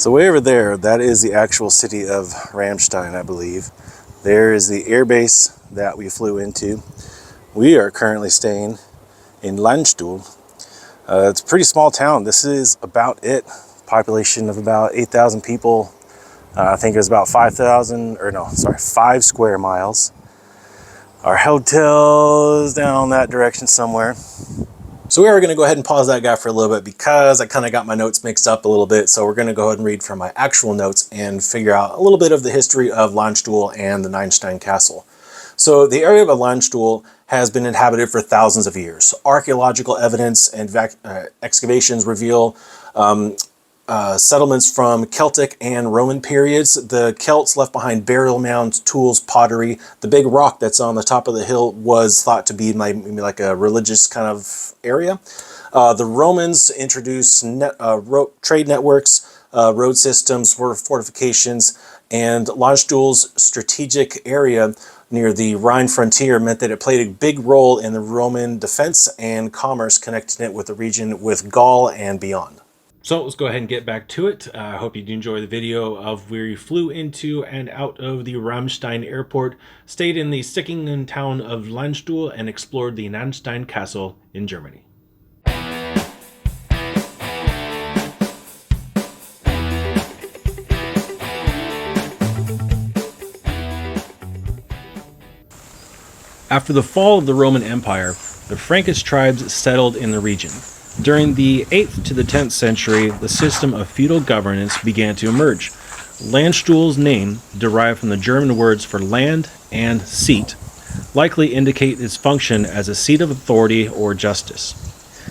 So way over there, that is the actual city of Ramstein, I believe. There is the air base that we flew into. We are currently staying in Landstuhl. It's a pretty small town. This is about it. Population of about 8,000 people. I think it was about 5 square miles. Our hotel is down that direction somewhere. So we are going to go ahead and pause that guy for a little bit because I kind of got my notes mixed up a little bit. So we're going to go ahead and read from my actual notes and figure out a little bit of the history of Landstuhl and the Nanstein Castle. So the area of Landstuhl has been inhabited for thousands of years. Archaeological evidence and excavations reveal settlements from Celtic and Roman periods. The Celts left behind burial mounds, tools, pottery. The big rock that's on the top of the hill was thought to be maybe like a religious kind of area. The Romans introduced trade networks, road systems, fortifications, and Landstuhl's strategic area near the Rhine frontier meant that it played a big role in the Roman defense and commerce, connecting it with the region with Gaul and beyond. So let's go ahead and get back to it. I hope you did enjoy the video of where we flew into and out of the Ramstein airport, stayed in the Sickingen town of Landstuhl, and explored the Nanstein Castle in Germany. After the fall of the Roman Empire, the Frankish tribes settled in the region. During the 8th to the 10th century, the system of feudal governance began to emerge. Landstuhl's name, derived from the German words for land and seat, likely indicate its function as a seat of authority or justice.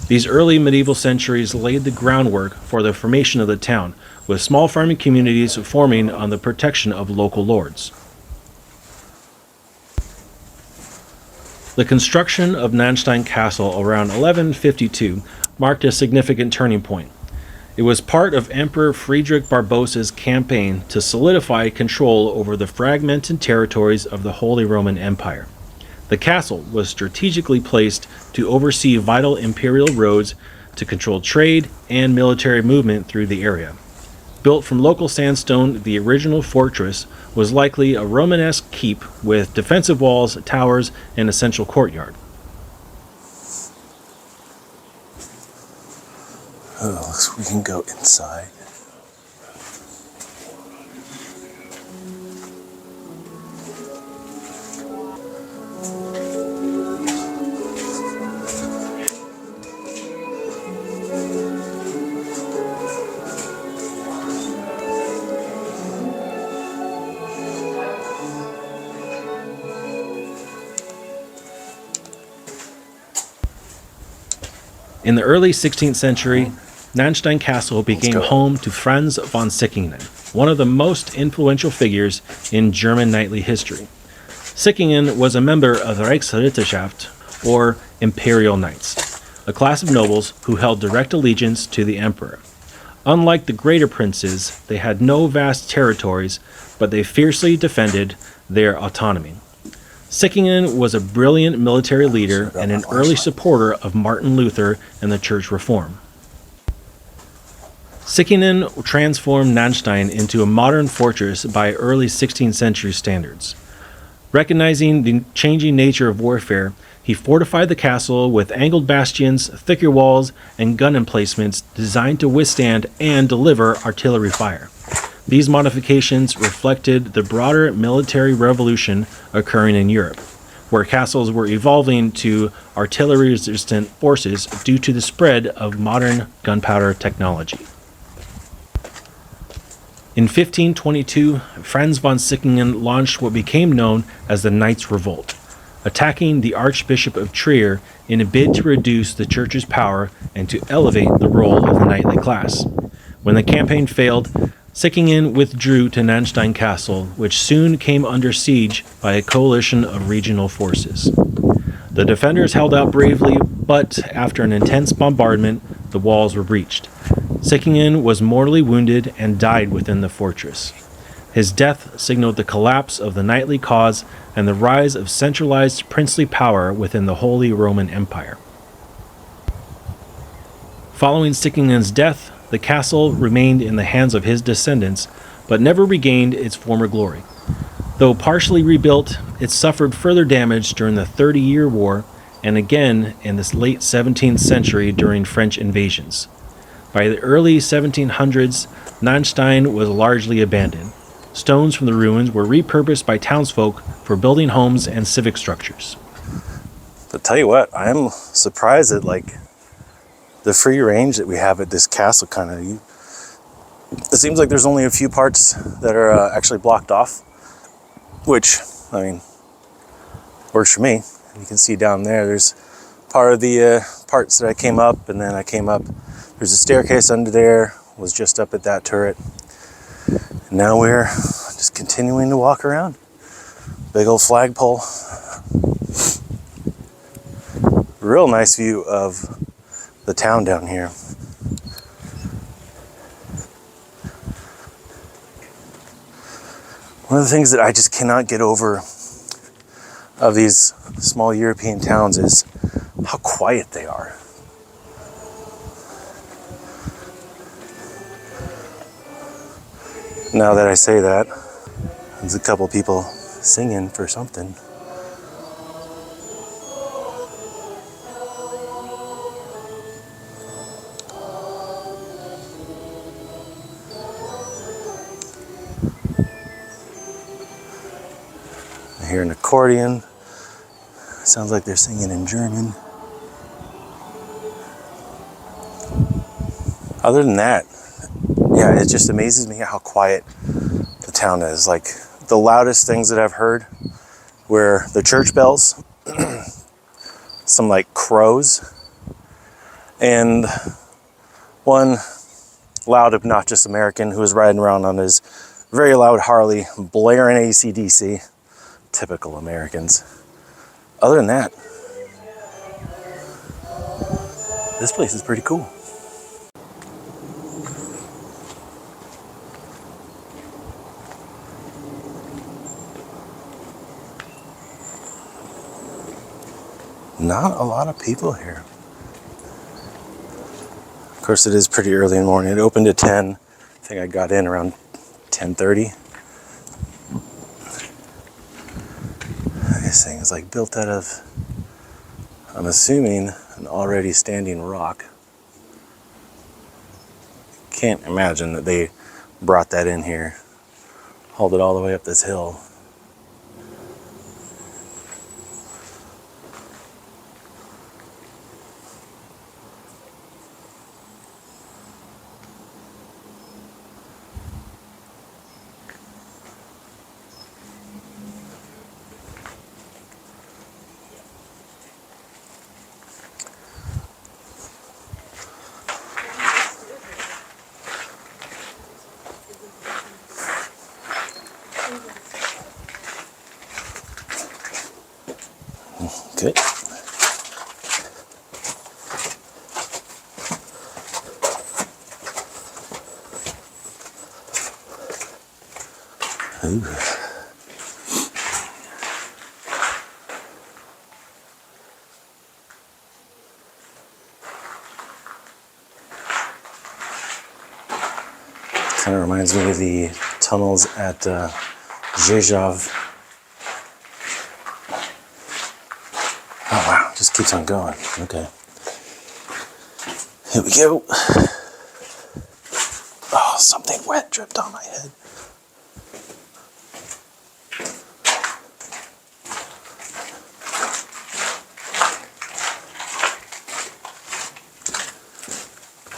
These early medieval centuries laid the groundwork for the formation of the town, with small farming communities forming on the protection of local lords. The construction of Nanstein Castle around 1152 marked a significant turning point. It was part of Emperor Friedrich Barbarossa's campaign to solidify control over the fragmented territories of the Holy Roman Empire. The castle was strategically placed to oversee vital imperial roads, to control trade and military movement through the area. Built from local sandstone, the original fortress was likely a Romanesque keep with defensive walls, towers, and a central courtyard. Oh, so we can go inside. In the early 16th century, Nanstein Castle became home to Franz von Sickingen, one of the most influential figures in German knightly history. Sickingen was a member of the Reichsritterschaft, or Imperial Knights, a class of nobles who held direct allegiance to the emperor. Unlike the greater princes, they had no vast territories, but they fiercely defended their autonomy. Sickingen was a brilliant military leader and an early supporter of Martin Luther and the church reform. Sickingen transformed Nanstein into a modern fortress by early 16th century standards. Recognizing the changing nature of warfare, he fortified the castle with angled bastions, thicker walls, and gun emplacements designed to withstand and deliver artillery fire. These modifications reflected the broader military revolution occurring in Europe, where castles were evolving to artillery-resistant forces due to the spread of modern gunpowder technology. In 1522, Franz von Sickingen launched what became known as the Knights' Revolt, attacking the Archbishop of Trier in a bid to reduce the church's power and to elevate the role of the knightly class. When the campaign failed, Sickingen withdrew to Nanstein Castle, which soon came under siege by a coalition of regional forces. The defenders held out bravely, but after an intense bombardment, the walls were breached. Sickingen was mortally wounded and died within the fortress. His death signaled the collapse of the knightly cause and the rise of centralized princely power within the Holy Roman Empire. Following Sickingen's death, the castle remained in the hands of his descendants, but never regained its former glory. Though partially rebuilt, it suffered further damage during the 30-Year War and again in the late 17th century during French invasions. By the early 1700s, Nanstein was largely abandoned. Stones from the ruins were repurposed by townsfolk for building homes and civic structures. But tell you what, I'm surprised at the free range that we have at this castle. It seems like there's only a few parts that are actually blocked off, which, I mean, works for me. You can see down there's part of the parts that I came up, and then I came up. There's a staircase under there, was just up at that turret. And now we're just continuing to walk around. Big old flagpole. Real nice view of the town down here. One of the things that I just cannot get over of these small European towns is how quiet they are. Now that I say that, there's a couple people singing for something. I hear an accordion. Sounds like they're singing in German. Other than that, yeah, it just amazes me how quiet the town is. Like, the loudest things that I've heard were the church bells, some like crows, and one loud obnoxious American who was riding around on his very loud Harley blaring AC/DC. Typical Americans. Other than that, this place is pretty cool. Not a lot of people here. Of course, it is pretty early in the morning. It opened at 10. I think I got in around 10:30. This thing is like built out of, I'm assuming, an already standing rock. Can't imagine that they brought that in here, hauled it all the way up this hill. Okay. Ooh. Kind of reminds me of the tunnels at Rzeszów. Oh wow, just keeps on going. Okay. Here we go. Oh, something wet dripped on my head.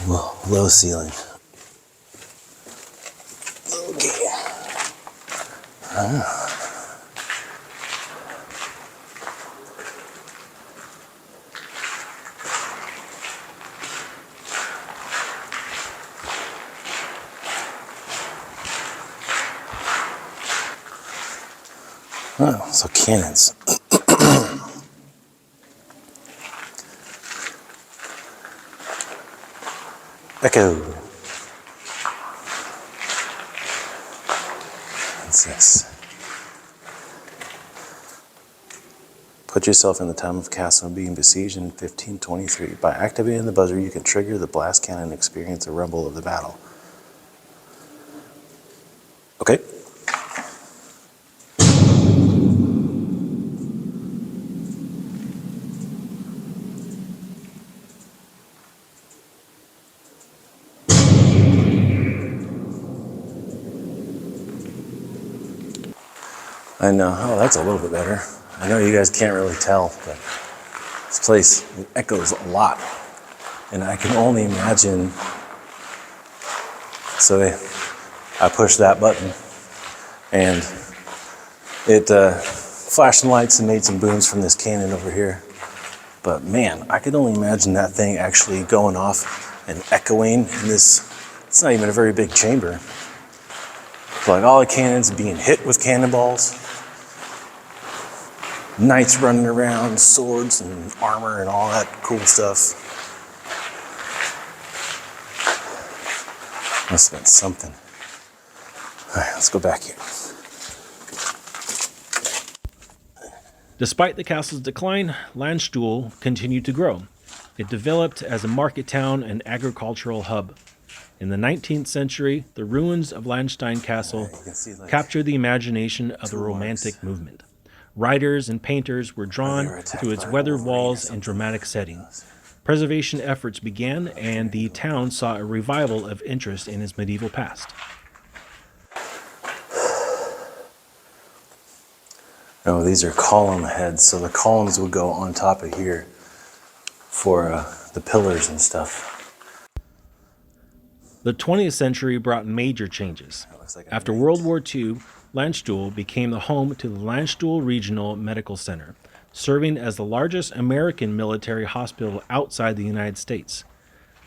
Whoa, low ceiling. Okay. Ah. Oh, so cannons. Echo. What's this? Put yourself in the time of castle being besieged in 1523. By activating the buzzer, you can trigger the blast cannon and experience the rumble of the battle. Okay. I know. Oh, that's a little bit better. I know you guys can't really tell, but this place echoes a lot. And I can only imagine. So I pushed that button and it flashed some lights and made some booms from this cannon over here. But man, I could only imagine that thing actually going off and echoing in this. It's not even a very big chamber. So like all the cannons being hit with cannonballs. Knights running around, swords and armor and all that cool stuff. Must have been something. All right, let's go back here. Despite the castle's decline, Landstuhl continued to grow. It developed as a market town and agricultural hub. In the 19th century, the ruins of Landstein Castle captured the imagination of the Romantic movement. Writers and painters were drawn to its weathered walls and dramatic setting. Preservation efforts began, and the town saw a revival of interest in its medieval past. Oh, these are column heads, so the columns would go on top of here for the pillars and stuff. The 20th century brought major changes. After World War II, Landstuhl became the home to the Landstuhl Regional Medical Center, serving as the largest American military hospital outside the United States.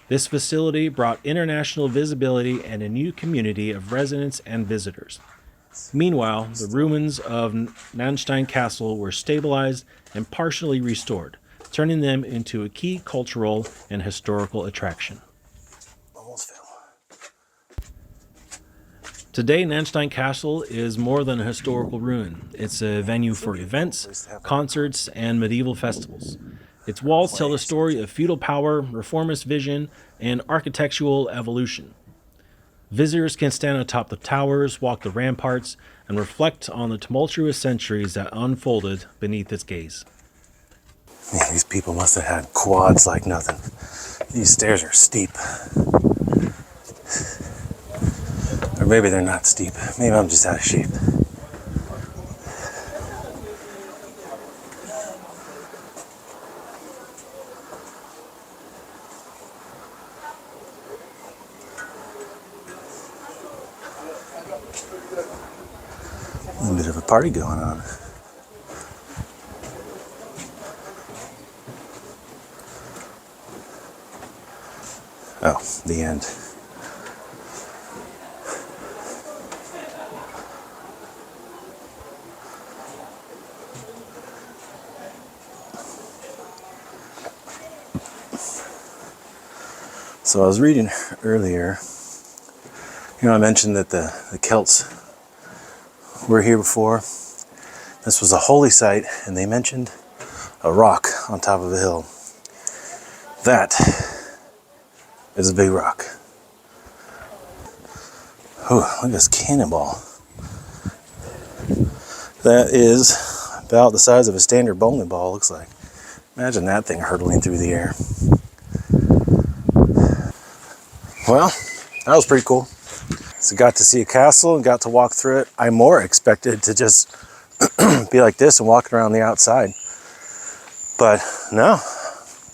This facility brought international visibility and a new community of residents and visitors. Meanwhile, the ruins of Nanstein Castle were stabilized and partially restored, turning them into a key cultural and historical attraction. Almost fell. Today, Nanstein Castle is more than a historical ruin. It's a venue for events, concerts, and medieval festivals. Its walls tell the story of feudal power, reformist vision, and architectural evolution. Visitors can stand atop the towers, walk the ramparts, and reflect on the tumultuous centuries that unfolded beneath its gaze. Man, these people must have had quads like nothing. These stairs are steep. Or maybe they're not steep. Maybe I'm just out of shape. A bit of a party going on. Oh, the end. So I was reading earlier, I mentioned that the Celts were here before. This was a holy site, and they mentioned a rock on top of a hill. That is a big rock. Oh, look at this cannonball. That is about the size of a standard bowling ball, looks like. Imagine that thing hurtling through the air. Well, that was pretty cool. So got to see a castle and got to walk through it. I more expected to just be like this and walking around the outside. But no,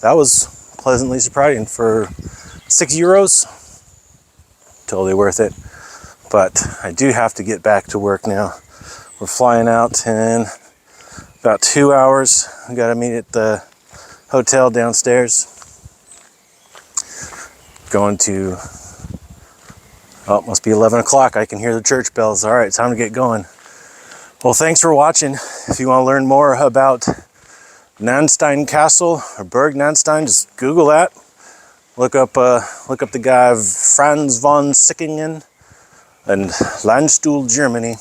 that was pleasantly surprising. For €6, totally worth it. But I do have to get back to work now. We're flying out in about 2 hours. We got to meet at the hotel downstairs. Going to, oh, it must be 11 o'clock. I can hear the church bells. All right, time to get going. Well, thanks for watching. If you want to learn more about Nanstein Castle or Burg Nanstein, just Google that. Look up the guy Franz von Sickingen and Landstuhl, Germany.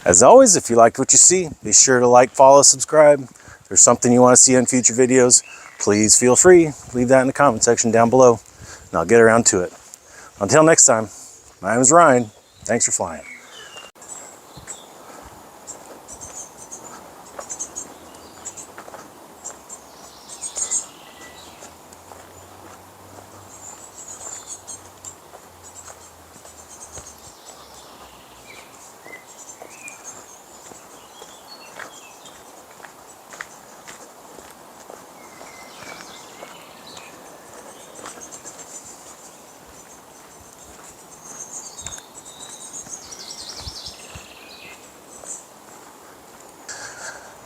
As always, if you liked what you see, be sure to like, follow, subscribe. If there's something you want to see in future videos, please feel free. Leave that in the comment section down below, and I'll get around to it. Until next time, my name is Ryan. Thanks for flying.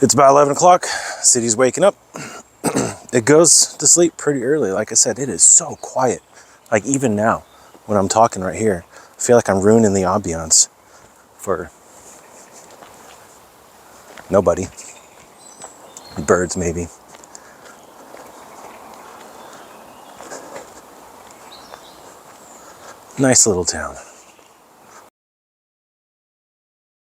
It's about 11 o'clock. City's waking up. It goes to sleep pretty early. Like I said, it is so quiet. Like even now, when I'm talking right here, I feel like I'm ruining the ambiance for nobody. Birds, maybe. Nice little town.